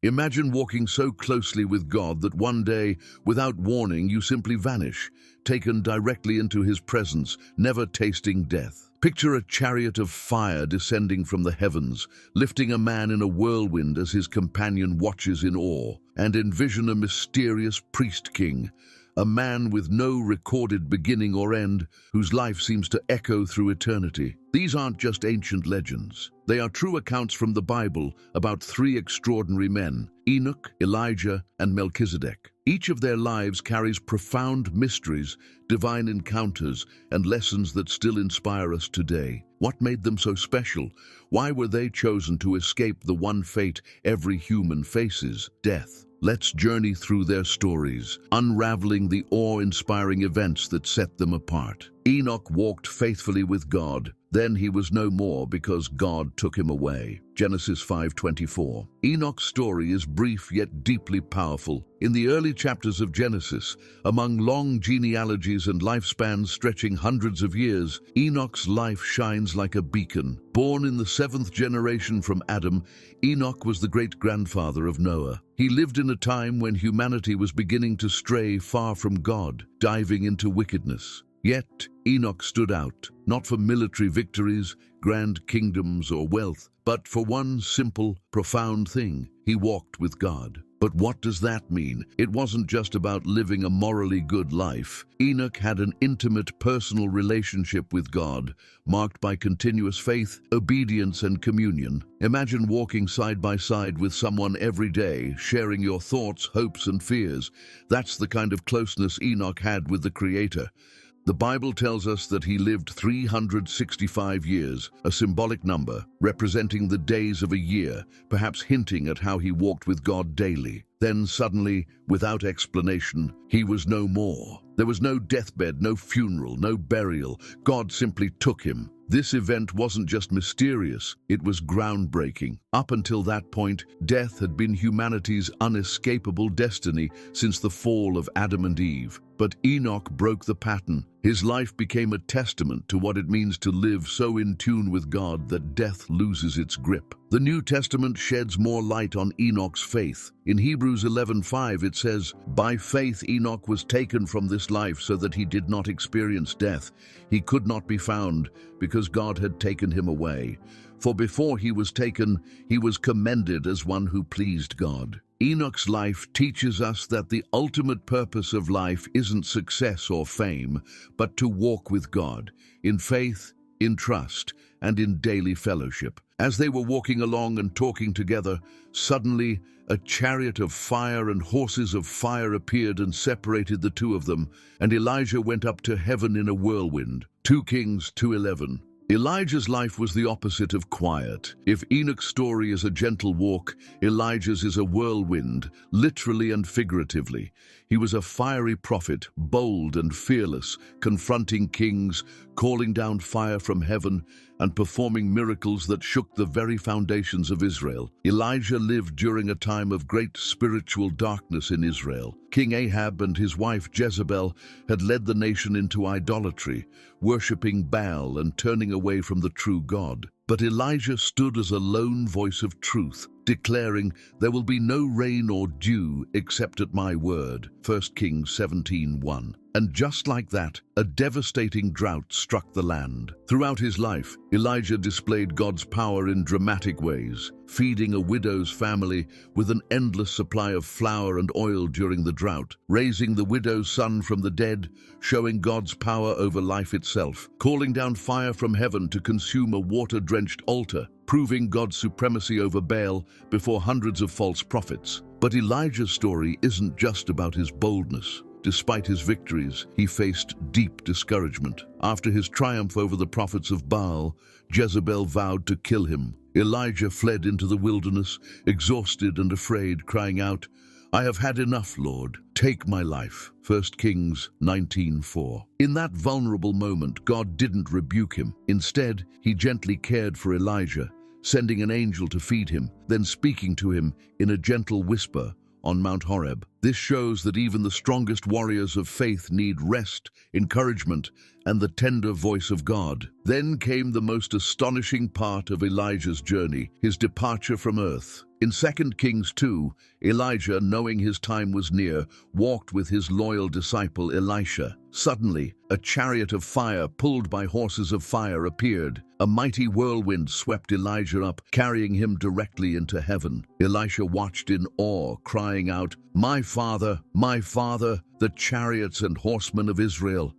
Imagine walking so closely with God that one day, without warning, you simply vanish, taken directly into his presence, never tasting death. Picture a chariot of fire descending from the heavens, lifting a man in a whirlwind as his companion watches in awe, and envision a mysterious priest-king, a man with no recorded beginning or end, whose life seems to echo through eternity. These aren't just ancient legends. They are true accounts from the Bible about three extraordinary men, Enoch, Elijah, and Melchizedek. Each of their lives carries profound mysteries, divine encounters, and lessons that still inspire us today. What made them so special? Why were they chosen to escape the one fate every human faces, death? Let's journey through their stories, unraveling the awe-inspiring events that set them apart. Enoch walked faithfully with God. Then he was no more because God took him away. Genesis 5:24. Enoch's story is brief yet deeply powerful. In the early chapters of Genesis, among long genealogies and lifespans stretching hundreds of years, Enoch's life shines like a beacon. Born in the 7th generation from Adam, Enoch was the great-grandfather of Noah. He lived in a time when humanity was beginning to stray far from God, diving into wickedness. Yet, Enoch stood out, not for military victories, grand kingdoms, or wealth, but for one simple, profound thing: he walked with God. But what does that mean? It wasn't just about living a morally good life. Enoch had an intimate, personal relationship with God, marked by continuous faith, obedience, and communion. Imagine walking side by side with someone every day, sharing your thoughts, hopes, and fears. That's the kind of closeness Enoch had with the Creator. The Bible tells us that he lived 365 years, a symbolic number, representing the days of a year, perhaps hinting at how he walked with God daily. Then suddenly, without explanation, he was no more. There was no deathbed, no funeral, no burial. God simply took him. This event wasn't just mysterious, it was groundbreaking. Up until that point, death had been humanity's unescapable destiny since the fall of Adam and Eve. But Enoch broke the pattern. His life became a testament to what it means to live so in tune with God that death loses its grip. The New Testament sheds more light on Enoch's faith. In Hebrews 11:5 it says, "By faith Enoch was taken from this life so that he did not experience death. He could not be found because God had taken him away. For before he was taken, he was commended as one who pleased God." Enoch's life teaches us that the ultimate purpose of life isn't success or fame, but to walk with God, in faith, in trust, and in daily fellowship. As they were walking along and talking together, suddenly a chariot of fire and horses of fire appeared and separated the two of them, and Elijah went up to heaven in a whirlwind. 2 Kings 2:11. Elijah's life was the opposite of quiet. If Enoch's story is a gentle walk, Elijah's is a whirlwind, literally and figuratively. He was a fiery prophet, bold and fearless, confronting kings, calling down fire from heaven, and performing miracles that shook the very foundations of Israel. Elijah lived during a time of great spiritual darkness in Israel. King Ahab and his wife Jezebel had led the nation into idolatry, worshipping Baal and turning away from the true God. But Elijah stood as a lone voice of truth, declaring, "There will be no rain or dew except at my word." 1 Kings 17:1. And just like that, a devastating drought struck the land. Throughout his life, Elijah displayed God's power in dramatic ways, feeding a widow's family with an endless supply of flour and oil during the drought, raising the widow's son from the dead, showing God's power over life itself, calling down fire from heaven to consume a water-drenched altar, proving God's supremacy over Baal before hundreds of false prophets. But Elijah's story isn't just about his boldness. Despite his victories, he faced deep discouragement. After his triumph over the prophets of Baal, Jezebel vowed to kill him. Elijah fled into the wilderness, exhausted and afraid, crying out, "I have had enough, Lord. Take my life." 1 Kings 19:4. In that vulnerable moment, God didn't rebuke him. Instead, he gently cared for Elijah, sending an angel to feed him, then speaking to him in a gentle whisper on Mount Horeb. This shows that even the strongest warriors of faith need rest, encouragement, and the tender voice of God. Then came the most astonishing part of Elijah's journey, his departure from earth. In 2 Kings 2, Elijah, knowing his time was near, walked with his loyal disciple Elisha. Suddenly, a chariot of fire pulled by horses of fire appeared. A mighty whirlwind swept Elijah up, carrying him directly into heaven. Elisha watched in awe, crying out, my father, the chariots and horsemen of Israel."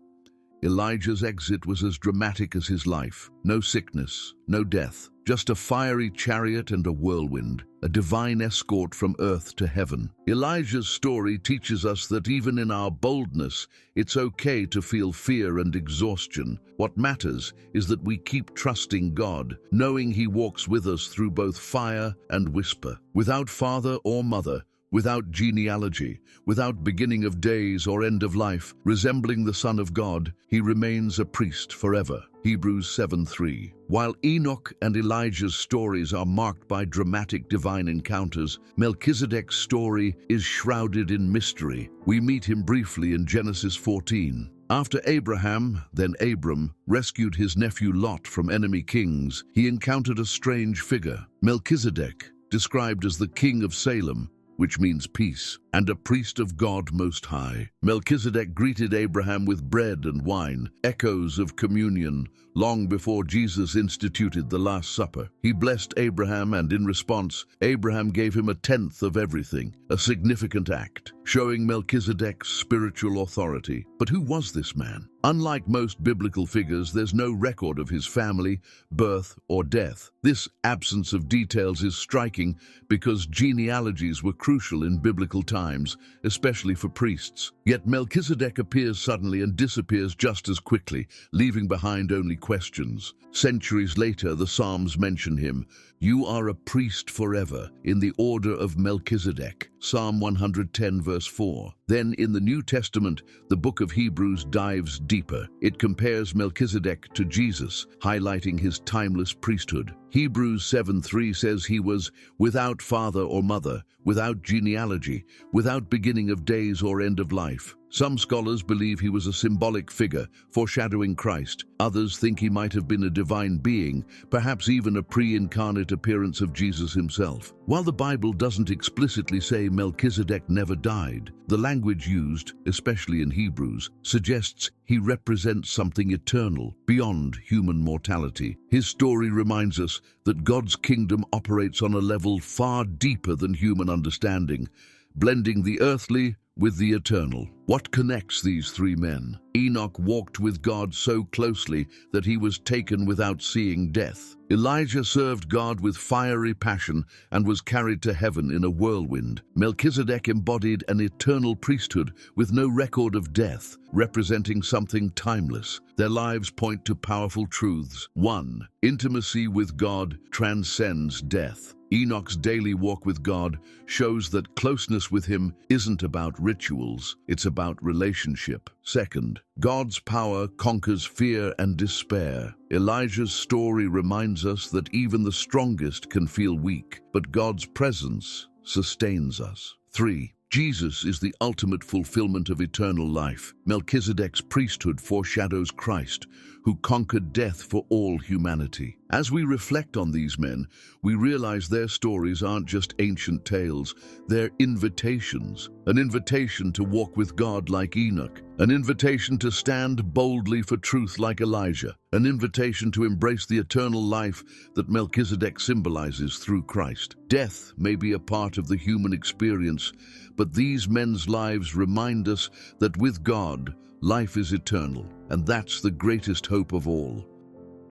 Elijah's exit was as dramatic as his life. No sickness, no death, just a fiery chariot and a whirlwind, a divine escort from earth to heaven. Elijah's story teaches us that even in our boldness, it's okay to feel fear and exhaustion. What matters is that we keep trusting God, knowing He walks with us through both fire and whisper. Without father or mother, without genealogy, without beginning of days or end of life, resembling the Son of God, He remains a priest forever. Hebrews 7:3. While Enoch and Elijah's stories are marked by dramatic divine encounters, Melchizedek's story is shrouded in mystery. We meet him briefly in Genesis 14. After Abraham, then Abram, rescued his nephew Lot from enemy kings, he encountered a strange figure. Melchizedek, described as the king of Salem, which means peace, and a priest of God Most High. Melchizedek greeted Abraham with bread and wine, echoes of communion, long before Jesus instituted the Last Supper. He blessed Abraham, and in response, Abraham gave him a tenth of everything, a significant act, showing Melchizedek's spiritual authority. But who was this man? Unlike most biblical figures, there's no record of his family, birth, or death. This absence of details is striking because genealogies were crucial in biblical times, especially for priests. Yet Melchizedek appears suddenly and disappears just as quickly, leaving behind only questions. Centuries later, the Psalms mention him. "You are a priest forever, in the order of Melchizedek." Psalm 110 verse 4. Then in the New Testament, the book of Hebrews dives deeper. It compares Melchizedek to Jesus, highlighting his timeless priesthood. Hebrews 7:3 says he was without father or mother, without genealogy, without beginning of days or end of life. Some scholars believe he was a symbolic figure, foreshadowing Christ. Others think he might have been a divine being, perhaps even a pre-incarnate appearance of Jesus himself. While the Bible doesn't explicitly say Melchizedek never died, the language used, especially in Hebrews, suggests he represents something eternal, beyond human mortality. His story reminds us that God's kingdom operates on a level far deeper than human understanding, blending the earthly with the eternal. What connects these three men? Enoch walked with God so closely that he was taken without seeing death. Elijah served God with fiery passion and was carried to heaven in a whirlwind. Melchizedek embodied an eternal priesthood with no record of death, representing something timeless. Their lives point to powerful truths. 1. Intimacy with God transcends death. Enoch's daily walk with God shows that closeness with Him isn't about rituals, it's about relationship. 2. God's power conquers fear and despair. Elijah's story reminds us that even the strongest can feel weak, but God's presence sustains us. 3. Jesus is the ultimate fulfillment of eternal life. Melchizedek's priesthood foreshadows Christ, who conquered death for all humanity. As we reflect on these men, we realize their stories aren't just ancient tales, they're invitations. An invitation to walk with God like Enoch, an invitation to stand boldly for truth like Elijah, an invitation to embrace the eternal life that Melchizedek symbolizes through Christ. Death may be a part of the human experience, but these men's lives remind us that with God, life is eternal, and that's the greatest hope of all.